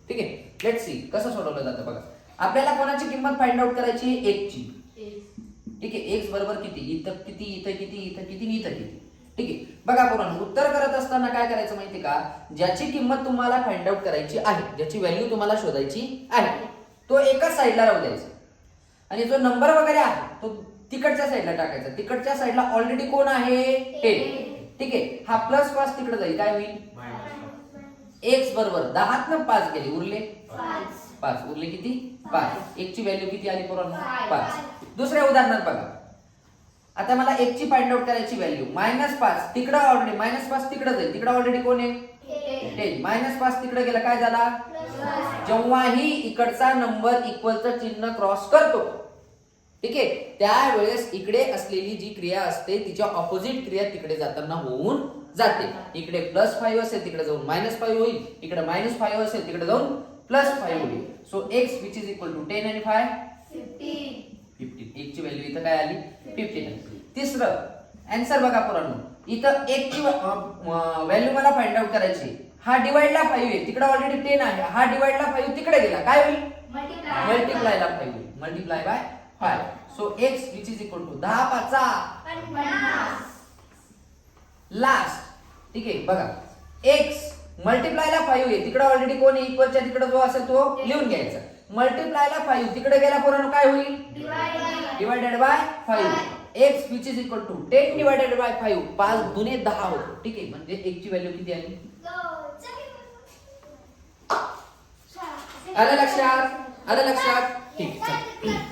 ठीक आहे. Let's see कसं सोडवलं जातं बघा. आपल्याला कोणाची किंमत फाइंड आउट करायची x ची. ठीक आहे. x बरोबर किती, इथं किती, इथं किती, इथं किती, इथं किती. ठीक आहे. बघा पोरांनो, उत्तर करत असताना काय करायचं माहिती का, ज्याची किंमत तुम्हाला फाइंड आउट करायची आहे, ज्याची व्हॅल्यू तुम्हाला शोधायची आहे, तो एकाच साईडला राहू द्यायचा आणि जो नंबर वगैरे आहे तो तिकडच्या साईडला टाकायचा. तिकडच्या साईडला ऑलरेडी कोण आहे, 10. ठीक आहे. हा प्लस 5 तिकडे जाईल, काय होईल, x बरोबर 10 न 5 गेले, उरले 5. उरले किती, 5. x ची व्हॅल्यू किती आली पोरांनो, 5. दुसऱ्या उदाहरणात बघा. आता मला x ची फाइंड आउट करायची व्हॅल्यू -5 तिकडे ऑलरेडी, -5 तिकडे जाईल, तिकडे ऑलरेडी कोण आहे, 10. -5 तिकडे गेला, काय झाला, जेव्हाही इकडचा नंबर इक्वलचं चिन्ह क्रॉस करतो, ठीक आहे, त्यावेळेस इकडे असलेली जी क्रिया असते तिच्या ऑपोजिट क्रिया तिकडे जाताना होऊन जाते. इकडे +5 असेल तिकडे जाऊन -5 होईल, इकडे -5 असेल तिकडे जाऊन +5 होईल. So x which is equal to 10 आणि 5 15. x ची व्हॅल्यू इथं काय आली, 15. तिसरं आन्सर बघा पोरांनो, इथं x ची व्हॅल्यू मला फाइंड आउट करायची. हा डिवाइडला 5 आहे, तिकडे ऑलरेडी 10 आहे, हा डिवाइडला 5 तिकडे गेला, काय होईल, मल्टिप्लायला 5 होईल, multiply by 5. So x which is equal to 10 5 last. ठीक आहे. बघा x मल्टिप्लायला 5 आहे, तिकडे ऑलरेडी कोण आहे, इक्वलच्या तिकडे जो असेल तो लिहून घ्यायचा. मल्टिप्लायला 5 तिकडे गेला पोरांनो, काय होईल, divided by 5. x which is equal to 10 divided by 5. 5 दुने 10 होतो. ठीक आहे. म्हणजे x ची व्हॅल्यू किती आली, आलं लक्षात, आलं लक्षात. ठीक आहे.